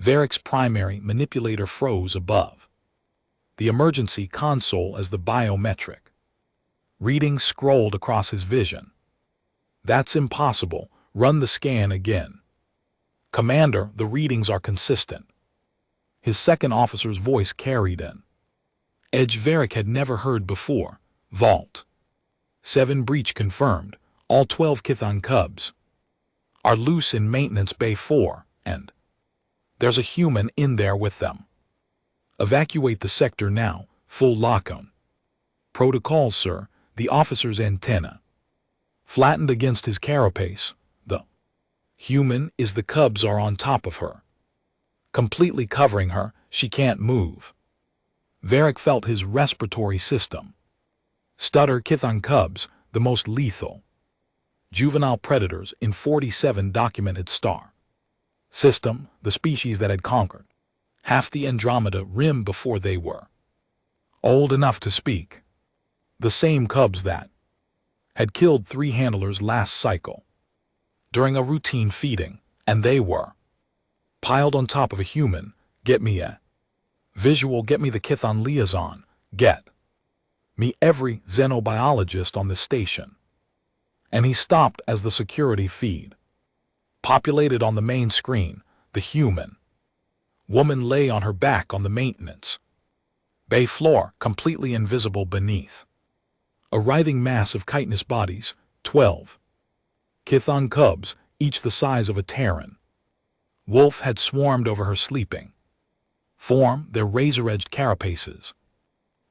Varric's primary manipulator froze above the emergency console as the biometric reading scrolled across his vision. That's impossible. Run the scan again. Commander, the readings are consistent. His second officer's voice carried an edge Varric had never heard before. Vault 7 breach confirmed. All 12 Chthon cubs are loose in Maintenance Bay 4, and there's a human in there with them. Evacuate the sector now. Full lockdown. Protocols, sir. The officer's antenna flattened against his carapace. The human is the cubs are on top of her, completely covering her. She can't move. Varric felt his respiratory system stutter. Chthon cubs, the most lethal juvenile predators in 47 documented star system, the species that had conquered half the Andromeda rim before they were old enough to speak. The same cubs that had killed 3 handlers last cycle during a routine feeding, and they were piled on top of a human. Get me a visual. Get me the Chthon liaison. Get me every xenobiologist on the station. And he stopped as the security feed populated on the main screen. The human woman lay on her back on the maintenance bay floor, completely invisible beneath a writhing mass of chitinous bodies. 12 Chthon cubs, each the size of a Terran wolf, had swarmed over her sleeping form. Their razor-edged carapaces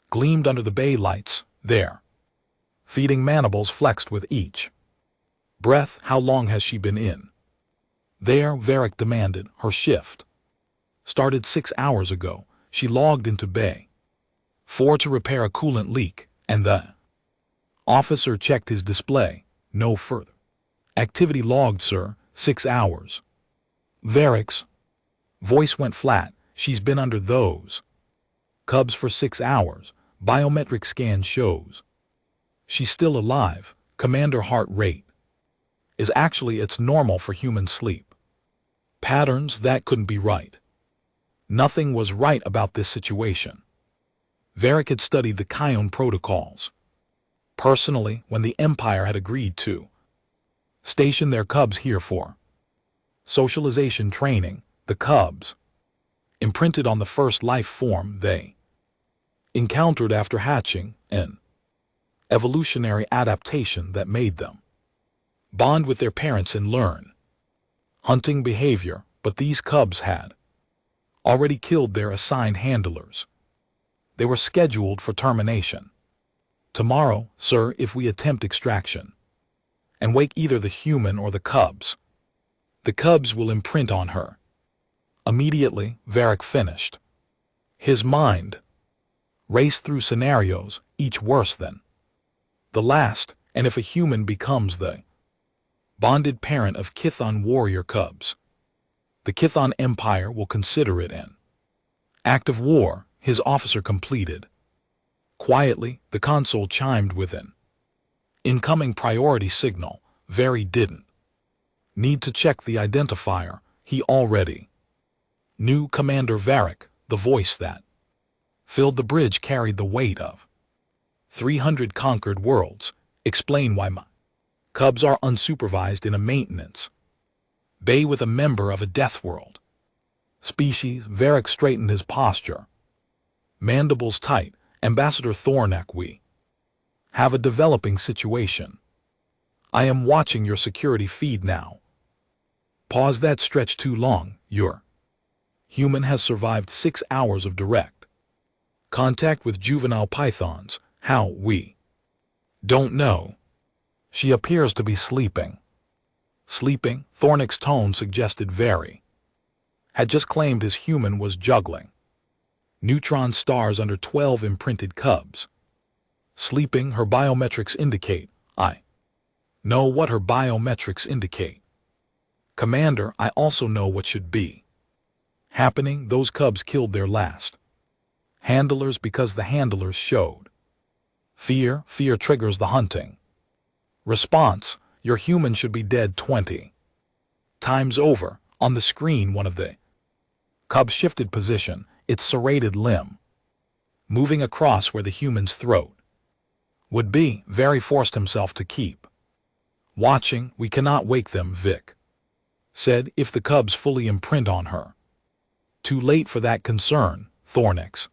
gleamed under the bay lights, their feeding mandibles flexed with each breath. How long has she been in there? Varric demanded. Her shift started 6 hours ago. She logged into Bay 4 to repair a coolant leak, and the officer checked his display. No further activity logged, sir. 6 hours. Varric's voice went flat. She's been under those cubs for 6 hours. Biometric scan shows she's still alive. Commander, heart rate is actually it's normal for human sleep patterns. That couldn't be right. Nothing was right about this situation. Varric had studied the Kion protocols personally when the Empire had agreed to station their cubs here for socialization training. The cubs imprinted on the first life form they encountered after hatching, an evolutionary adaptation that made them bond with their parents and learn hunting behavior. But these cubs had already killed their assigned handlers. They were scheduled for termination tomorrow, sir. If we attempt extraction and wake either the human or the cubs will imprint on her immediately. Varric finished. His mind raced through scenarios, each worse than the last. And if a human becomes the bonded parent of Chthon warrior cubs, the Chthon Empire will consider it an act of war. His officer completed. Quietly, the console chimed with an incoming priority signal. Varric didn't need to check the identifier. He already knew. Commander Varric, the voice that filled the bridge carried the weight of 300 conquered worlds. Explain why my cubs are unsupervised in a maintenance bay with a member of a death world species. Varric straightened his posture, mandibles tight. Ambassador Thornak, we have a developing situation. I am watching your security feed now. Pause. That stretched too long. Your human has survived 6 hours of direct contact with juvenile pythons. How? We don't know. She appears to be sleeping. Sleeping? Thornak's tone suggested Varric had just claimed his human was juggling neutron stars under 12 imprinted cubs. Sleeping? Her biometrics indicate. I know what her biometrics indicate. Commander, I also know what should be happening. Those cubs killed their last handlers because the handlers showed fear. Fear triggers the hunting response. Your human should be dead 20 times over. On the screen, one of the Cub shifted position, its serrated limb, moving across where the human's throat would be. Very forced himself to keep watching. We cannot wake them, Vic said, if the cubs fully imprint on her. Too late for that concern. Thornek's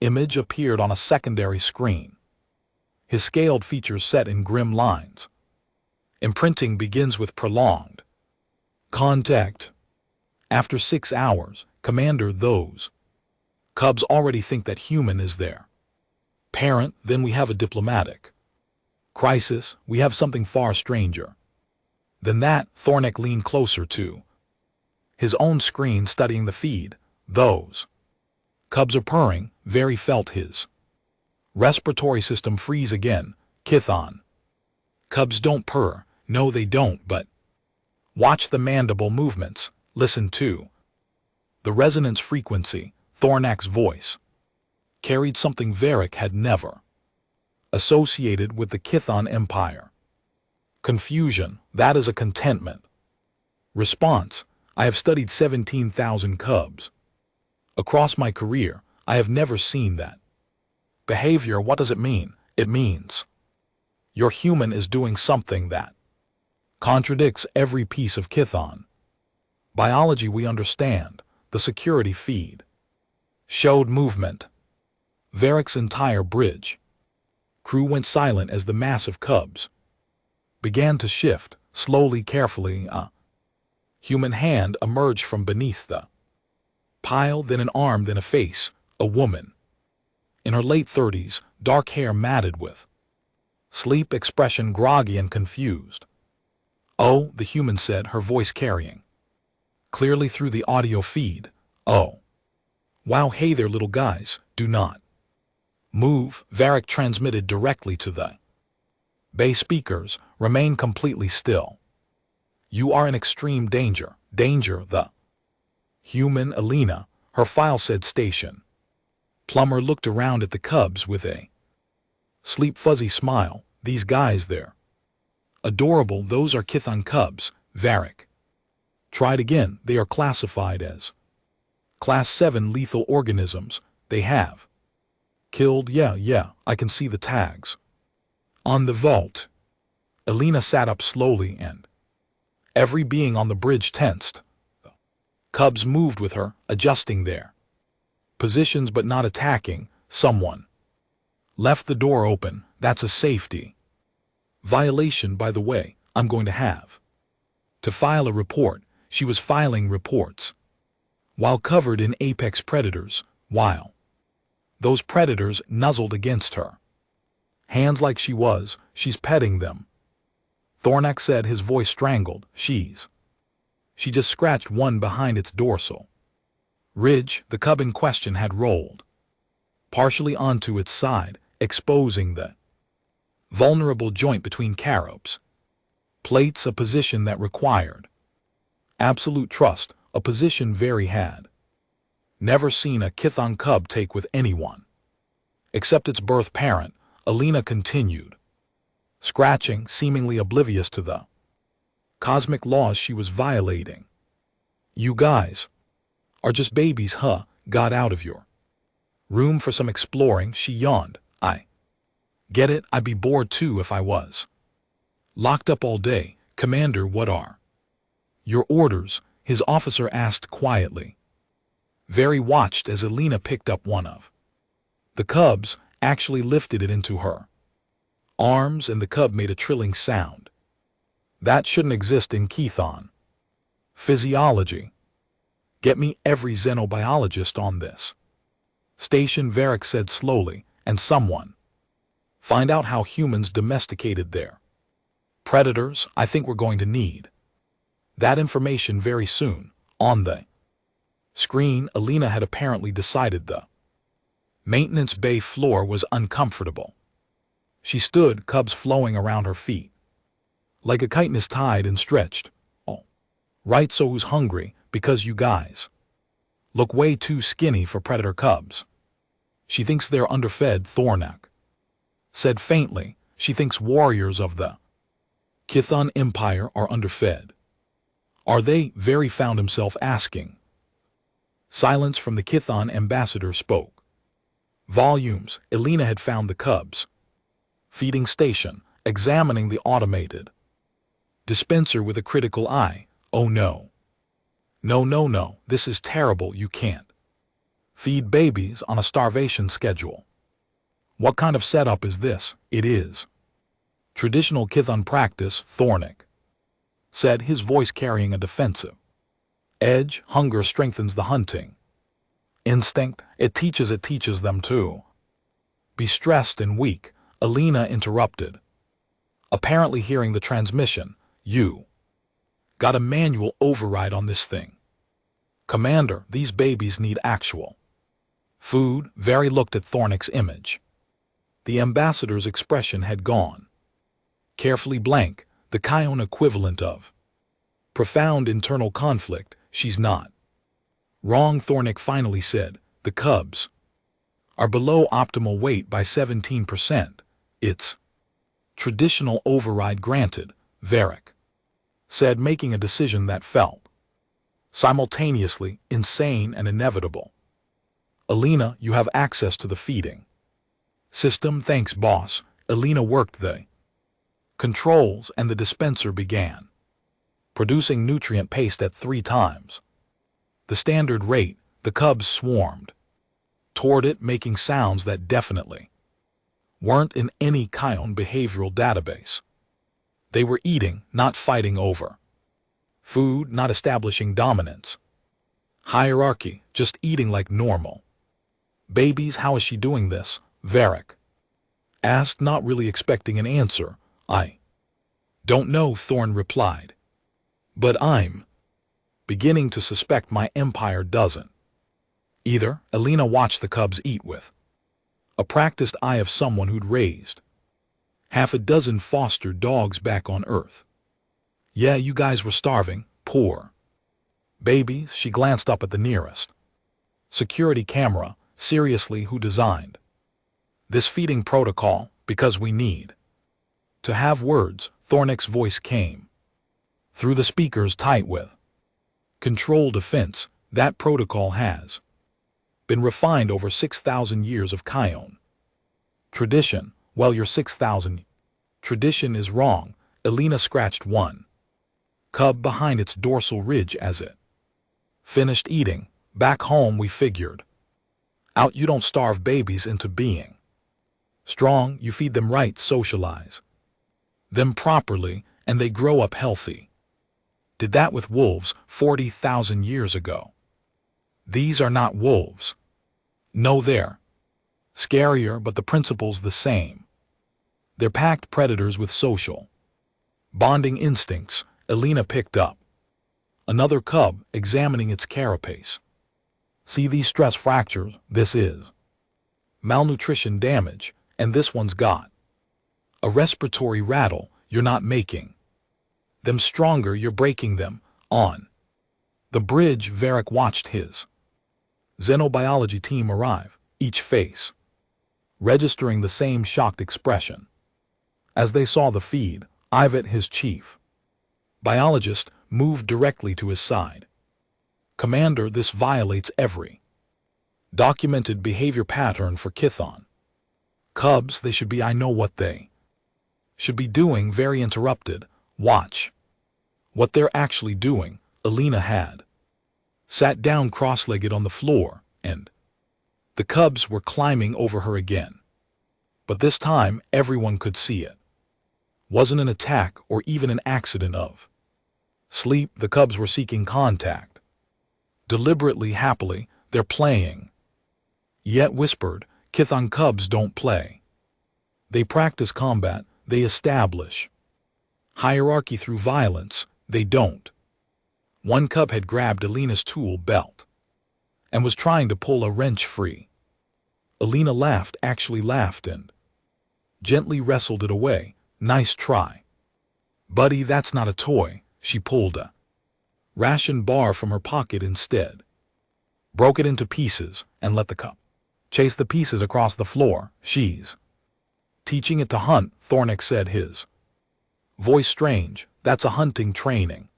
image appeared on a secondary screen, his scaled features set in grim lines. Imprinting begins with prolonged contact. After 6 hours, Commander, those cubs already think that human is their parent. Then we have a diplomatic crisis. We have something far stranger than that. Thornek leaned closer to his own screen, studying the feed. Those cubs are purring. Very felt his respiratory system freeze again. Kython cubs don't purr. No, they don't, but watch the mandible movements. Listen to the resonance frequency. Thornek's voice carried something Varric had never associated with the Kython Empire. Confusion. That is a contentment. Response. I have studied 17,000 cubs across my career. I have never seen that behavior. What does it mean? It means your human is doing something that contradicts every piece of Kython biology we understand. The security feed showed movement. Varric's entire bridge crew went silent as the mass of cubs began to shift. Slowly, carefully, a human hand emerged from beneath the pile, then an arm, then a face. A woman in her late 30s, dark hair matted with sleep, expression groggy and confused. Oh, the human said, her voice carrying clearly through the audio feed. Oh. Wow, hey there, little guys, do not move. Varric transmitted directly to the bay speakers. Remain completely still. You are in extreme danger. Danger. The human, Alina, her file said. Station. Plumber looked around at the cubs with a sleep fuzzy smile. These guys, they're adorable. Those are Kython cubs. Varric tried again. They are classified as Class 7 lethal organisms. They have killed. Yeah, I can see the tags on the vault. Alina sat up slowly and every being on the bridge tensed. The cubs moved with her, adjusting their positions but not attacking. Someone left the door open. That's a safety violation, by the way. I'm going to have to file a report. She was filing reports while covered in apex predators, while those predators nuzzled against her hands like she's petting them. Thornek said, his voice strangled. She just scratched one behind its dorsal ridge. The cub in question had rolled partially onto its side, exposing the vulnerable joint between carobs plates, a position that required absolute trust, a position Vari had never seen a Kython cub take with anyone except its birth parent. Alina continued scratching, seemingly oblivious to the cosmic laws she was violating. You guys are just babies, huh? Got out of your room for some exploring. She yawned. I get it. I'd be bored too if I was locked up all day. Commander, what are your orders? His officer asked quietly. Vari watched as Alina picked up one of the cubs, actually lifted it into her arms, and the cub made a trilling sound. That shouldn't exist in Kython physiology. Get me every xenobiologist on this station, Varric said slowly, and someone find out how humans domesticated their predators. I think we're going to need that information very soon. On the screen, Alina had apparently decided the maintenance bay floor was uncomfortable. She stood, cubs flowing around her feet like a chitinous tied and stretched. Oh, right, so who's hungry? Because you guys look way too skinny for predator cubs. She thinks they're underfed, Thornek said faintly. She thinks warriors of the Kython Empire are underfed. Are they? Vari found himself asking Silence from the Kithon ambassador spoke. Volumes. Elena had found the cubs. Feeding station, examining the automated dispenser with a critical eye. Oh no. No, this is terrible, you can't feed babies on a starvation schedule. What kind of setup is this? It is traditional Kithon practice, Thornik said, his voice carrying a defensive edge. Hunger strengthens the hunting instinct. It teaches them to be stressed and weak. Elena interrupted, apparently hearing the transmission. You got a manual override on this thing. Commander, these babies need actual food. Very looked at Thornik's image. The ambassador's expression had gone carefully blank, the Kion equivalent of profound internal conflict. She's not wrong, Thornik finally said. The cubs are below optimal weight by 17%. It's traditional override granted, Varric said, making a decision that felt simultaneously insane and inevitable. Elena, you have access to the feeding system. Thanks, boss. Elena worked the controls and the dispenser began producing nutrient paste at 3 times the standard rate. The cubs swarmed toward it, making sounds that definitely weren't in any Kion behavioral database. They were eating, not fighting over food, not establishing dominance hierarchy, just eating like normal babies. How is she doing this? Varric asked, not really expecting an answer. I don't know, Thorn replied. But I'm beginning to suspect my empire doesn't either. Elena watched the cubs eat with a practiced eye of someone who'd raised half a dozen foster dogs back on Earth. Yeah, you guys were starving, poor babies. She glanced up at the nearest security camera. Seriously, who designed this feeding protocol? Because we need to have words. Thornik's voice came through the speakers, tight with control defense. That protocol has been refined over 6,000 years of Kion tradition. Well, your 6,000 tradition is wrong. Elena scratched one cub behind its dorsal ridge as it finished eating. Back home we figured out you don't starve babies into being strong. You feed them right, socialize them properly, and they grow up healthy. Did that with wolves 40,000 years ago. These are not wolves. No, they're scarier, but the principle's the same. They're packed predators with social bonding instincts. Elena picked up another cub, examining its carapace. See these stress fractures? This is malnutrition damage, and this one's got a respiratory rattle. You're not making them stronger, you're breaking them. On the bridge, Varric watched his xenobiology team arrive, each face registering the same shocked expression. As they saw the feed, Ivet, his chief biologist, moved directly to his side. Commander, this violates every documented behavior pattern for Kithon cubs. They should be, I know what they should be doing. Very interrupted. Watch what they're actually doing. Elena had sat down cross-legged on the floor, and the cubs were climbing over her again. But this time everyone could see it wasn't an attack or even an accident of sleep. The cubs were seeking contact deliberately, happily. They're playing. Yet whispered, Kithon cubs don't play. They practice combat. They establish hierarchy through violence. They don't. One cub had grabbed Elena's tool belt and was trying to pull a wrench free. Elena laughed, actually laughed, and gently wrestled it away. Nice try, buddy, that's not a toy. She pulled a ration bar from her pocket instead, broke it into pieces, and let the cub chase the pieces across the floor. She's teaching it to hunt, Thornik said, his voice strange. That's a hunting training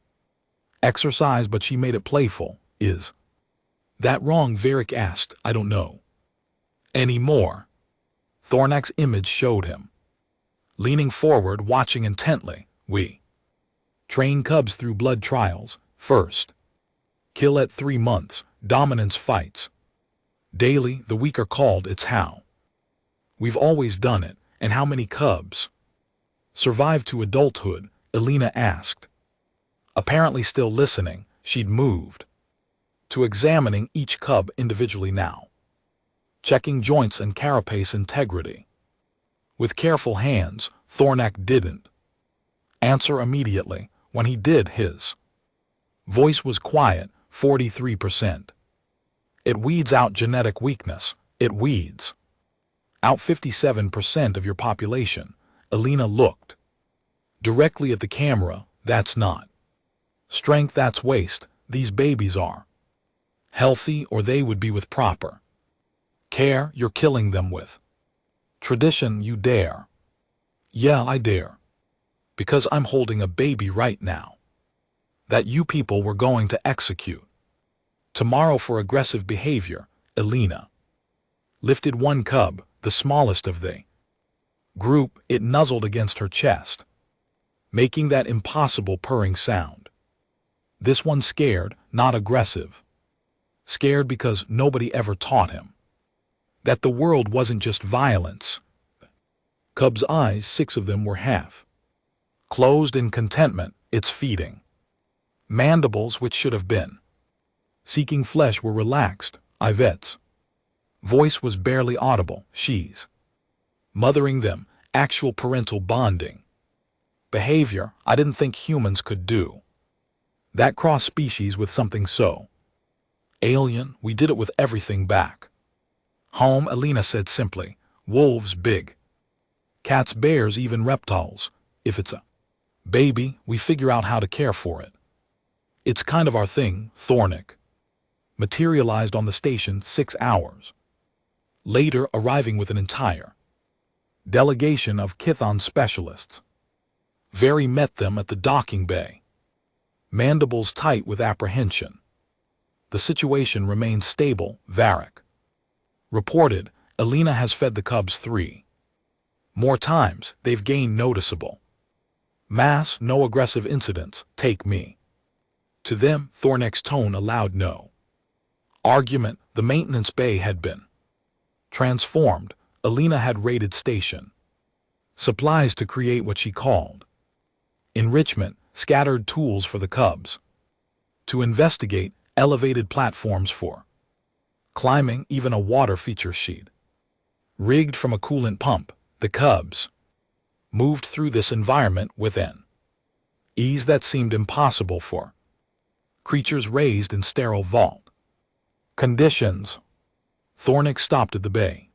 exercise, but she made it playful. Is That wrong, Varric asked. I don't know. Any more? Thornek's image showed him. Leaning forward, watching intently, we train cubs through blood trials, first. Kill at 3 months, dominance fights. Daily, the weak are called, it's how. We've always done it, and how many cubs survived to adulthood? Elena asked. Apparently still listening, she'd moved to examining each cub individually now, checking joints and carapace integrity. With careful hands, Thornek didn't answer immediately. When he did, his voice was quiet, 43%. It weeds out genetic weakness. It weeds out 57% of your population. Elena looked directly at the camera. That's not strength, that's waste. These babies are healthy, or they would be with proper care. You're killing them with tradition. You dare? Yeah, I dare. Because I'm holding a baby right now that you people were going to execute tomorrow for aggressive behavior. Elena lifted one cub, the smallest of the group. It nuzzled against her chest, making that impossible purring sound. This one scared, not aggressive. Scared because nobody ever taught him that the world wasn't just violence. Cub's eyes, 6 of them, were half closed in contentment. It's feeding. Mandibles, which should have been seeking flesh, were relaxed. Yvette's voice was barely audible. She's mothering them. Actual parental bonding behavior I didn't think humans could do. That cross species with something so alien. We did it with everything back home, Elena said simply. Wolves, big cats, bears, even reptiles. If it's a baby, we figure out how to care for it. It's kind of our thing. Thornek materialized on the station 6 hours later, arriving with an entire delegation of Chthon specialists. Varri met them at the docking bay, mandibles tight with apprehension. The situation remains stable, Varric reported. Elena has fed the cubs 3 more times. They've gained noticeable mass, no aggressive incidents. Take me to them. Thornek's tone allowed no argument. The maintenance bay had been transformed. Elena had raided station supplies to create what she called enrichment, scattered tools for the cubs to investigate, elevated platforms for climbing, even a water feature sheet rigged from a coolant pump. The cubs moved through this environment with an ease that seemed impossible for creatures raised in sterile vault conditions. Thornek stopped at the bay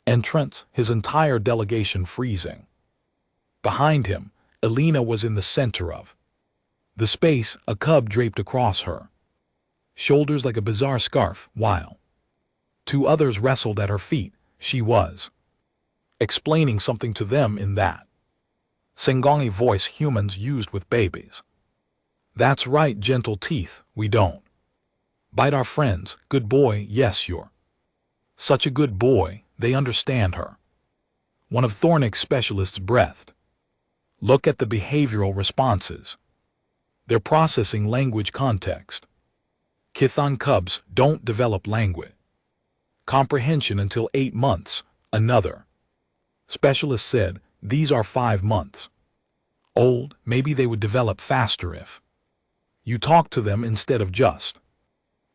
entrance, his entire delegation freezing. Behind him, Elena was in the center of the space, a cub draped across her shoulders like a bizarre scarf, while 2 others wrestled at her feet. She was explaining something to them in that Sengongi voice humans used with babies. That's right, gentle teeth. We don't bite our friends. Good boy. Yes, you're such a good boy. They understand her. One of Thornek's specialists breathed. Look at the behavioral responses. They're processing language context. Chthon cubs don't develop language comprehension until 8 months, another specialist said. These are 5 months old. Maybe they would develop faster if you talk to them instead of just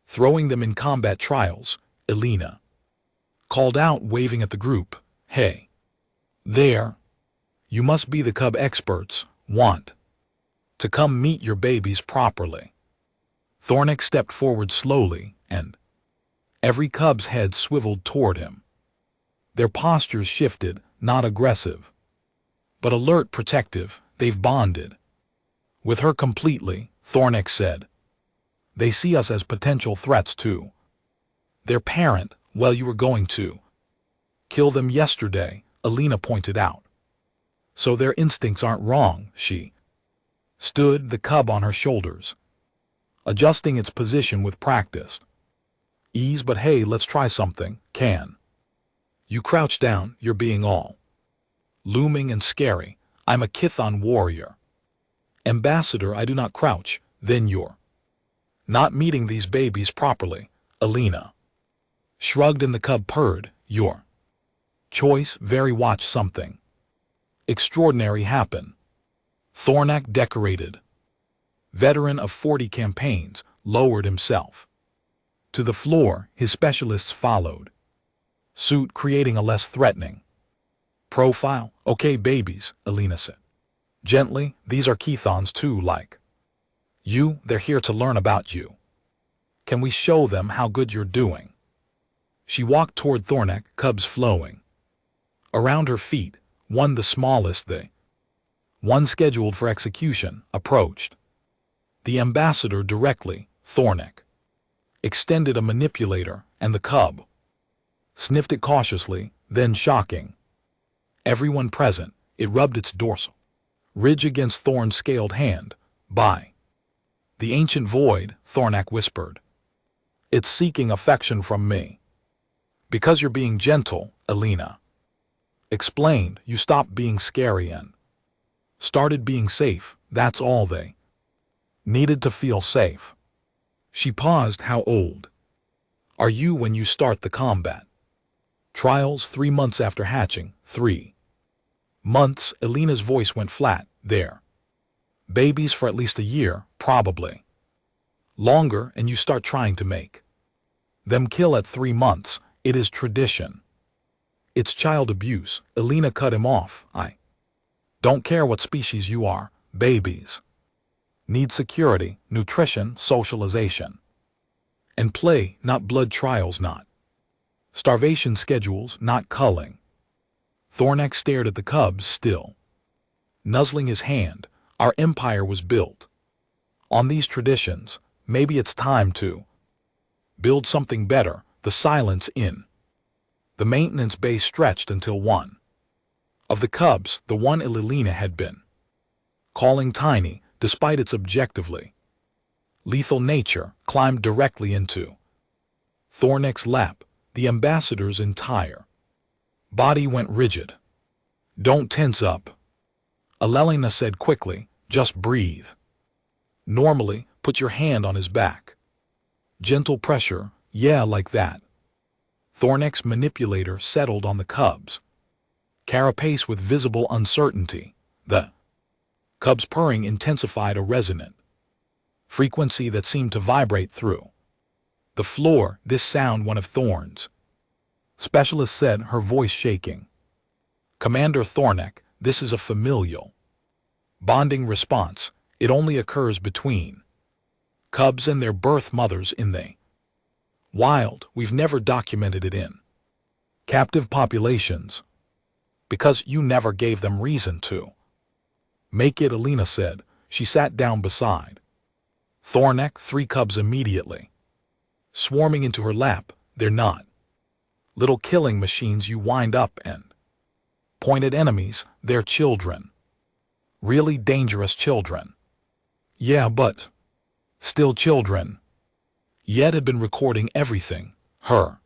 throwing them in combat trials. Elena called out, waving at the group. Hey, there. You must be the cub experts. Want to come meet your babies properly. Thornek stepped forward slowly, and every cub's head swiveled toward him. Their postures shifted, not aggressive, but alert, protective. They've bonded with her completely, Thornek said. They see us as potential threats too. Their parent, well, you were going to kill them yesterday, Elena pointed out. So their instincts aren't wrong. She stood, the cub on her shoulders, adjusting its position with practice. Ease, but hey, let's try something, can. You crouch down, you're being all looming and scary. I'm a Chthon warrior. Ambassador, I do not crouch, then you're not meeting these babies properly, Alina. Shrugged and the cub purred, your choice, very watch something extraordinary happen. Thornak, decorated veteran of 40 campaigns, lowered himself to the floor. His specialists followed suit, creating a less threatening profile. Okay, babies, Alina said gently, these are Chthons too, like you. They're here to learn about you. Can we show them how good you're doing? She walked toward Thornak, cubs flowing around her feet. One, the smallest, the one scheduled for execution, approached the ambassador directly. Thornak extended a manipulator, and the cub sniffed it cautiously, then shocking everyone present, it rubbed its dorsal ridge against Thorn's scaled hand. By the ancient void, Thornak whispered, it's seeking affection from me. Because you're being gentle, Alina explained, you stopped being scary and started being safe. That's all they needed to feel safe. She paused. How old are you when you start the combat trials? 3 months after hatching. 3 months, Alina's voice went flat. They're babies for at least a year, probably longer, and you start trying to make them kill at 3 months. It is tradition. It's child abuse. Alina cut him off. I don't care what species you are, babies need security, nutrition, socialization, and play, not blood trials, not starvation schedules, not culling. Thornak stared at the cubs, still nuzzling his hand. Our empire was built on these traditions. Maybe it's time to build something better. The silence in the maintenance bay stretched until one of the cubs, the one Alina had been calling tiny, despite its objectively lethal nature, climbed directly into Thornak's lap. The ambassador's entire body went rigid. Don't tense up, Alina said quickly, just breathe normally. Put your hand on his back. Gentle pressure, yeah, like that. Thornak's manipulator settled on the cub's carapace with visible uncertainty. The cub's purring intensified, a resonant frequency that seemed to vibrate through the floor. This sound, one of Thorn's specialists said, her voice shaking. Commander Thornak, this is a familial bonding response. It only occurs between cubs and their birth mothers in the wild. We've never documented it in captive populations because you never gave them reason to make it, Alina said. She sat down beside Thornak. 3 cubs immediately swarming into her lap. They're not little killing machines you wind up and point at enemies. They're children. Really dangerous children. Yeah, but still children. Yet had been recording everything, her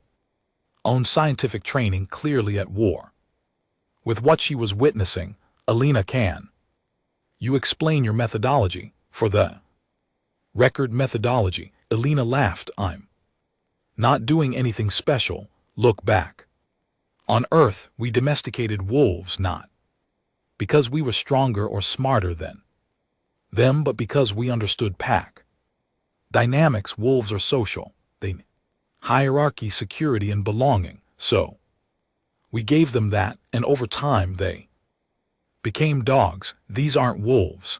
own scientific training, clearly at war with what she was witnessing. Alina, can you explain your methodology? For the record, methodology, Alina laughed. I'm not doing anything special. Look back. On Earth, we domesticated wolves not because we were stronger or smarter than them, but because we understood pack dynamics. Wolves are social. They need hierarchy, security, and belonging. So we gave them that, and over time they became dogs. These aren't wolves,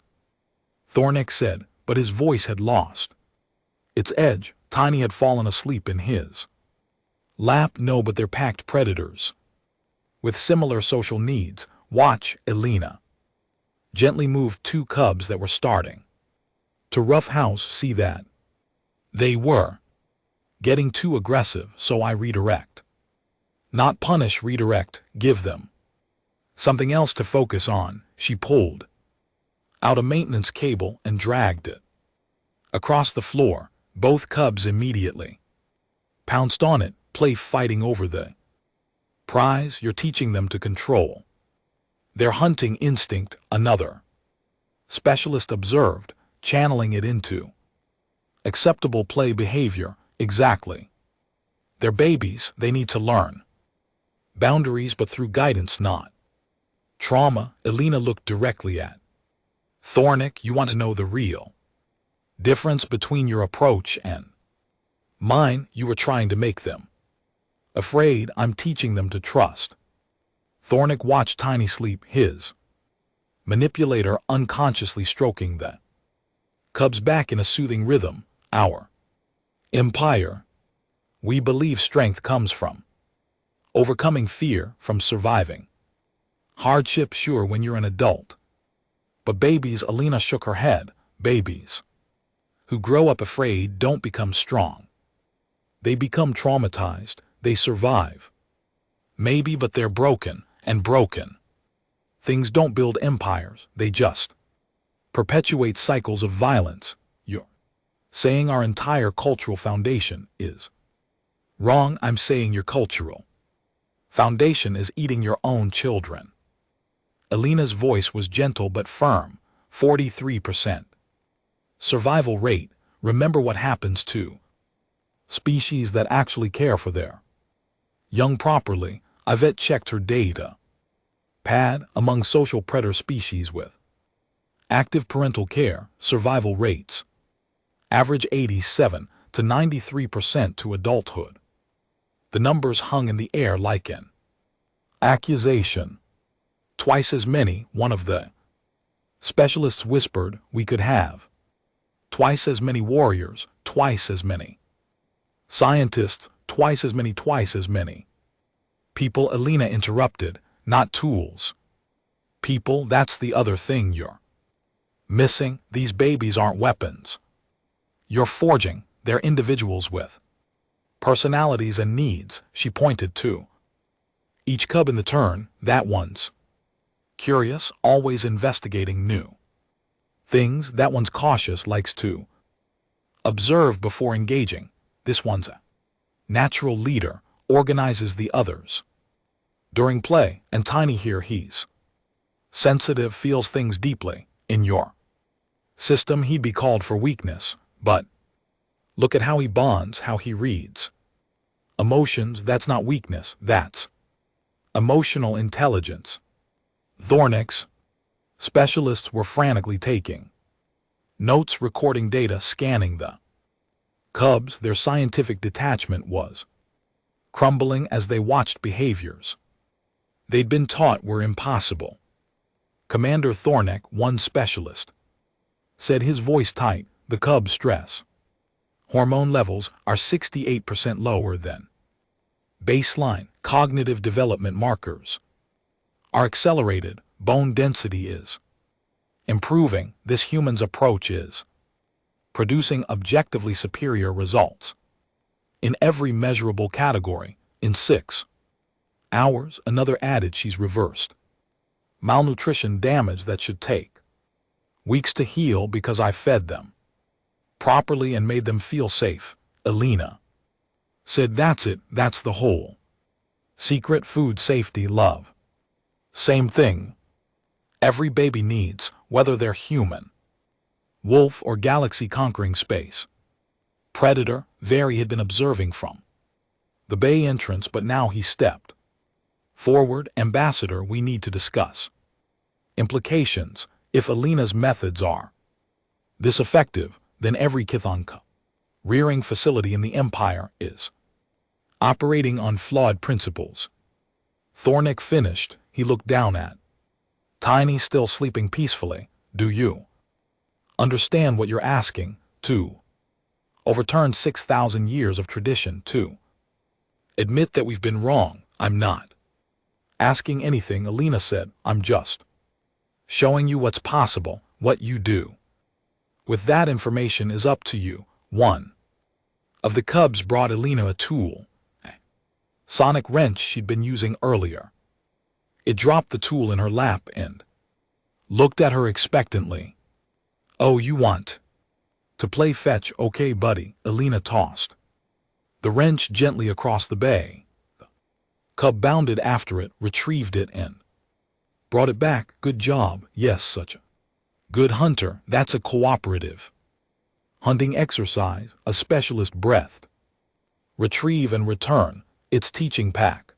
Thornak said, but his voice had lost its edge. Tiny had fallen asleep in his lap. No, but they're packed predators with similar social needs. Watch. Alina gently moved 2 cubs that were starting to roughhouse. See that? They were getting too aggressive, so I redirect. Not punish, redirect. Give them something else to focus on. She pulled out a maintenance cable and dragged it across the floor. Both cubs immediately pounced on it, play fighting over the prize you're teaching them to control. Their hunting instinct, another specialist observed, channeling it into acceptable play behavior. Exactly. They're babies, they need to learn boundaries, but through guidance, not trauma. Elena looked directly at Thornick. You want to know the real difference between your approach and mine? You were trying to make them afraid. I'm teaching them to trust. Thornick watched Tiny sleep, his manipulator unconsciously stroking the cub's back in a soothing rhythm. Our empire, we believe strength comes from overcoming fear, from surviving hardship. Sure, when you're an adult. But babies, Elena shook her head, babies who grow up afraid don't become strong. They become traumatized. They survive. Maybe, but they're broken, and broken things don't build empires, they just perpetuate cycles of violence. You're saying our entire cultural foundation is wrong. I'm saying your cultural foundation is eating your own children. Elena's voice was gentle but firm. 43% survival rate. Remember what happens to species that actually care for their young properly. Yvette checked her data pad. Among social predator species with active parental care, survival rates average 87 to 93% to adulthood. The numbers hung in the air like an accusation. Twice as many, one of the specialists whispered. We could have twice as many warriors, twice as many scientists, twice as many people. Elena interrupted. Not tools. People, that's the other thing you're missing. These babies aren't weapons you're forging. They're individuals with personalities and needs. She pointed to each cub in the turn. That one's curious, always investigating new things. That one's cautious, likes to observe before engaging. This one's a natural leader, organizes the others during play. And Tiny here, he's sensitive, feels things deeply. In your system he'd be called for weakness, but look at how he bonds, how he reads emotions. That's not weakness, that's emotional intelligence. Thornick's specialists were frantically taking notes, recording data, scanning the cubs. Their scientific detachment was crumbling as they watched behaviors they'd been taught were impossible. Commander Thornick, one specialist, said, his voice tight, the cub's stress hormone levels are 68% lower than baseline. Cognitive development markers are accelerated. Bone density is improving. This human's approach is producing objectively superior results in every measurable category. In 6 hours, another added, she's reversed malnutrition damage that should take weeks to heal because I fed them properly and made them feel safe. Elena said, that's it, that's the whole secret. Food safety, love. Same thing every baby needs, whether they're human, wolf, or galaxy-conquering space predator. Very had been observing from the bay entrance, but now he stepped forward. Ambassador, we need to discuss implications. If Elena's methods are this effective, then every Chthonka rearing facility in the Empire is operating on flawed principles. Thornick finished. He looked down at Tiny, still sleeping peacefully. Do you understand what you're asking? To overturn 6,000 years of tradition. To admit that we've been wrong. I'm not asking anything, Elena said. I'm just showing you what's possible. What you do with that information is up to you. One of the cubs brought Elena a tool, a sonic wrench she'd been using earlier. It dropped the tool in her lap and looked at her expectantly. Oh, you want to play fetch? Okay, buddy. Elena tossed The wrench gently across the bay. The cub bounded after it, retrieved it, and brought it back. Good job. Yes, such a good hunter. That's a cooperative hunting exercise, a specialist breathed. Retrieve and return. It's teaching pack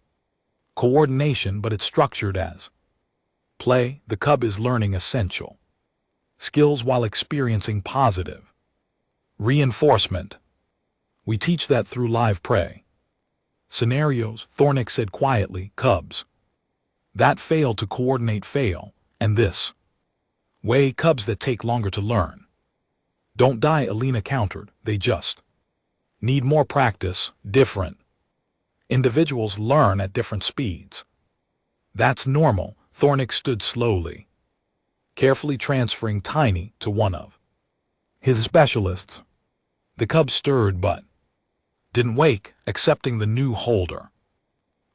coordination, but it's structured as play. The cub is learning essential skills while experiencing positive reinforcement. We teach that through live prey scenarios, Thornick said quietly. Cubs that fail to coordinate fail, and this way cubs that take longer to learn don't die, Alina countered. They just need more practice. Different individuals learn at different speeds. That's normal. Thornick stood slowly, carefully transferring Tiny to one of his specialists. The cub stirred but didn't wake, accepting the new holder.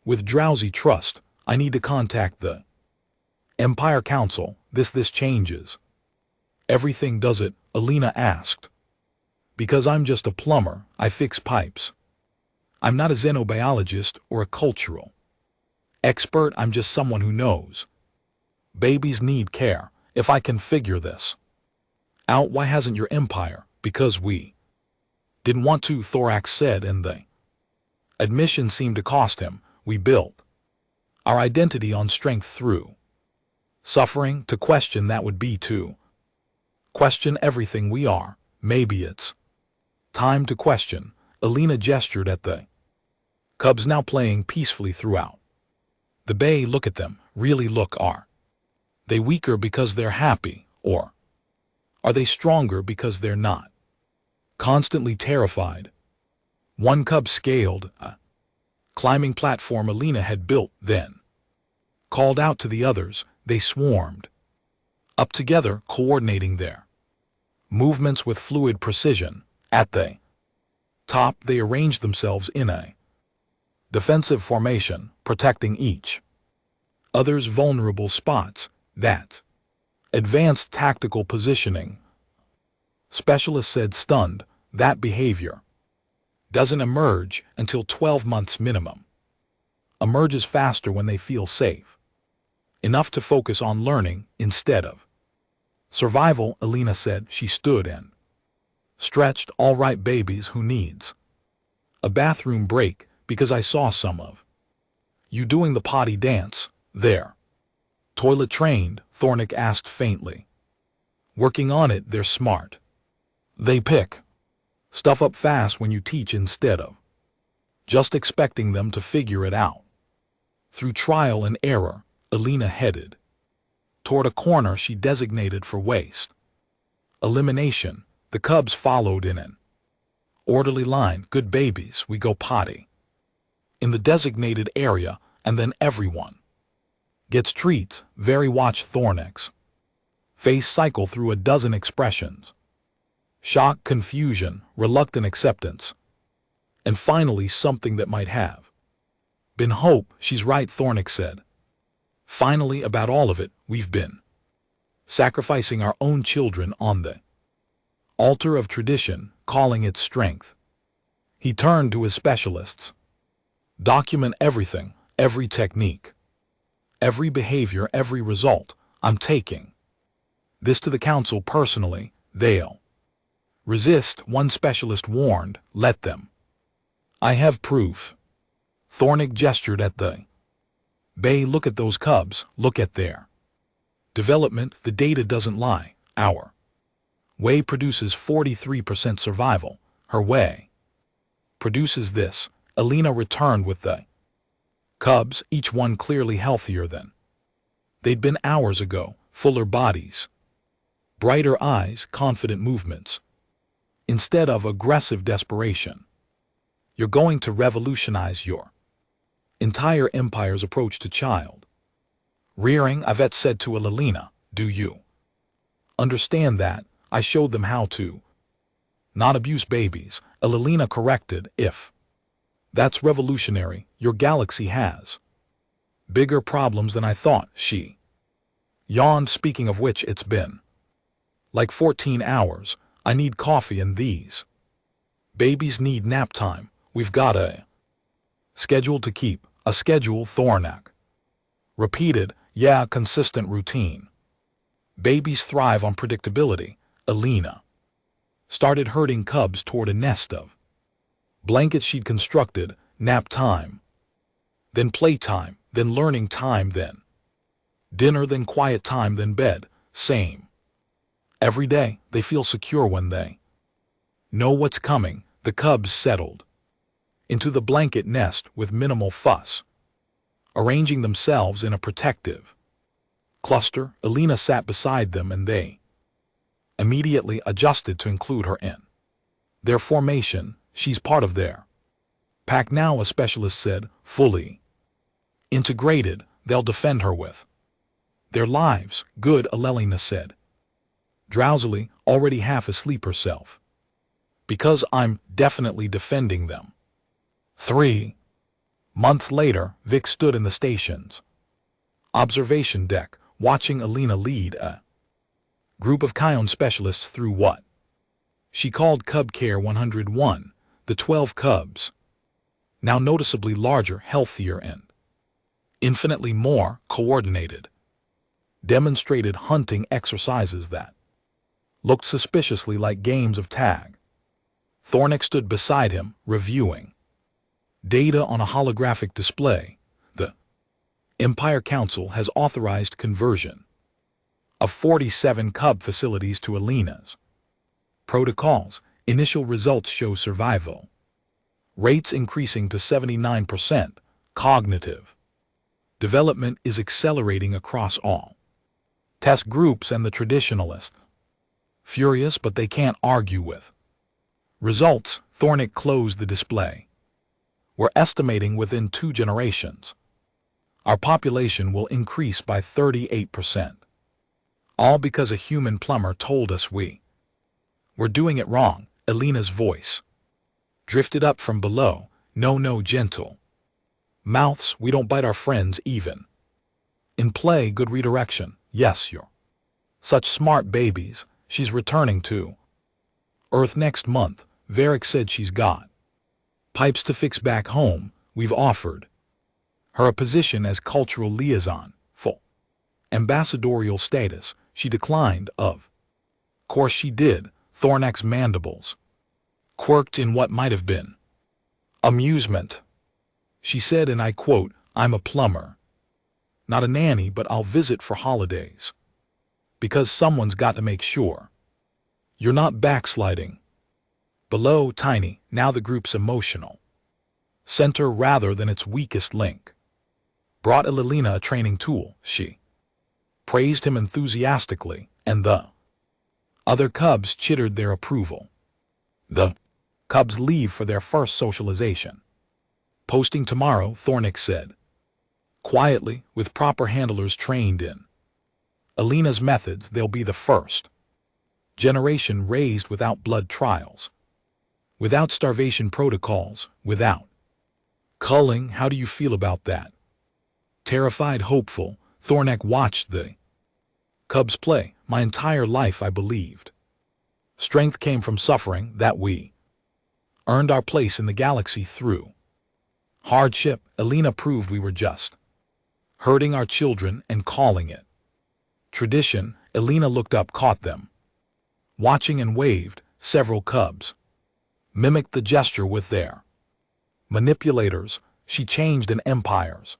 With drowsy trust, I need to contact the Empire Council. This changes everything, does it? Alina asked. Because I'm just a plumber, I fix pipes. I'm not a xenobiologist or a cultural expert, I'm just someone who knows babies need care. If I can figure this out, why hasn't your empire? Because we didn't want to, Thorax said, and the admission seemed to cost him. We built our identity on strength through suffering. To question that would be to question everything we are. Maybe it's time to question. Alina gestured at the cubs now playing peacefully throughout the bay. Look at them. Really look. Are they weaker because they're happy, or are they stronger because they're not constantly terrified? One cub scaled a climbing platform Alina had built, then called out to the others. They swarmed up together, coordinating their movements with fluid precision. At the top, they arranged themselves in a defensive formation, protecting each other's vulnerable spots. That advanced tactical positioning, specialists said, stunned. That behavior doesn't emerge until 12 months minimum. Emerges faster when they feel safe enough to focus on learning instead of survival, Alina said. She stood and stretched. All right, babies, who needs a bathroom break? Because I saw some of you doing the potty dance there. Toilet trained? Thornick asked faintly. Working on it. They're smart. They pick stuff up fast when you teach instead of just expecting them to figure it out. Through trial and error, Alina headed toward a corner she designated for waste elimination. The cubs followed in an orderly line. Good babies, we go potty in the designated area, and then everyone gets treats. Very watch Thornick's face cycle through a dozen expressions: shock, confusion, reluctant acceptance, and finally something that might have been hope. She's right, Thornick said. Finally, about all of it, we've been sacrificing our own children on the altar of tradition, calling it strength. He turned to his specialists. Document everything, every technique, every behavior, every result. I'm taking this to the council personally. They'll resist, one specialist warned. Let them. I have proof. Thornick gestured at the bay. Look at those cubs. Look at their development. The data doesn't lie. Our way produces 43% survival. Her way produces this. Alina returned with the cubs, each one clearly healthier than they'd been hours ago. Fuller bodies, brighter eyes, confident movements, instead of aggressive desperation. You're going to revolutionize your entire empire's approach to child rearing, Yvette said to Alina. Do you understand that? I showed them how to not abuse babies, Alina corrected. If that's revolutionary, your galaxy has bigger problems than I thought, she yawned. Speaking of which, it's been like 14 hours. I need coffee, and these babies need nap time. We've got a schedule to keep, a schedule, Thornak repeated. Yeah, consistent routine. Babies thrive on predictability, Alina started herding cubs toward a nest of blankets she'd constructed. Nap time, then playtime, then learning time, then dinner, then quiet time, then bed. Same. Every day, they feel secure when they know what's coming. The cubs settled into the blanket nest with minimal fuss, arranging themselves in a protective cluster. Alina sat beside them and they immediately adjusted to include her in their formation. She's part of their pack now, a specialist said, fully integrated. They'll defend her with their lives. Good, Alina said, drowsily, already half asleep herself. Because I'm definitely defending them. 3 months later, Vic stood in the station's observation deck, watching Alina lead a group of Kion specialists through what she called Cub Care 101. The 12 cubs, now noticeably larger, healthier, and infinitely more coordinated, demonstrated hunting exercises that looked suspiciously like games of tag. Thornak stood beside him, reviewing data on a holographic display. The Empire Council has authorized conversion of 47 cub facilities to Alina's protocols. Initial results show survival rates increasing to 79%. Cognitive development is accelerating across all test groups, and the traditionalists furious, but they can't argue with results. Thornak closed the display. We're estimating within 2 generations, our population will increase by 38%. All because a human plumber told us we're doing it wrong. Alina's voice drifted up from below. No, gentle mouths, we don't bite our friends even in play. Good redirection. Yes, you're such smart babies. She's returning to Earth next month. Varric said she's got pipes to fix back home. We've offered her a position as cultural liaison, full ambassadorial status. She declined. Of course she did. Thornak's mandibles quirked in what might have been amusement. She said, and I quote, I'm a plumber, not a nanny, but I'll visit for holidays. Because someone's got to make sure you're not backsliding. Below, Tiny, now the group's emotional center rather than its weakest link, brought Alina a training tool. She praised him enthusiastically, and the other cubs chittered their approval. The cubs leave for their first socialization. Posting tomorrow, Thornak said, quietly, with proper handlers trained in Alina's methods. They'll be the first generation raised without blood trials, without starvation protocols, without culling. How do you feel about that? Terrified, hopeful, Thornak watched the cubs play. My entire life I believed strength came from suffering, that we earned our place in the galaxy through hardship. Alina proved we were just herding our children and calling it tradition. Alina looked up, caught them watching, and waved. Several cubs mimicked the gesture with their manipulators. She changed an empire's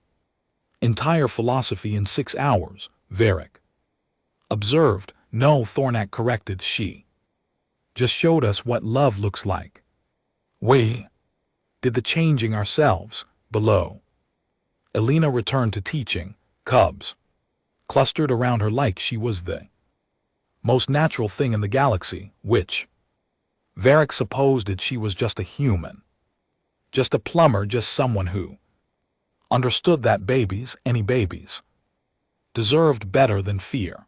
entire philosophy in 6 hours, Varric observed. No, Thornak corrected, she just showed us what love looks like. We did the changing ourselves. Below, Alina returned to teaching. Cubs clustered around her like she was the most natural thing in the galaxy, which Varric supposed that she was just a human, just a plumber, just someone who understood that babies, any babies, deserved better than fear.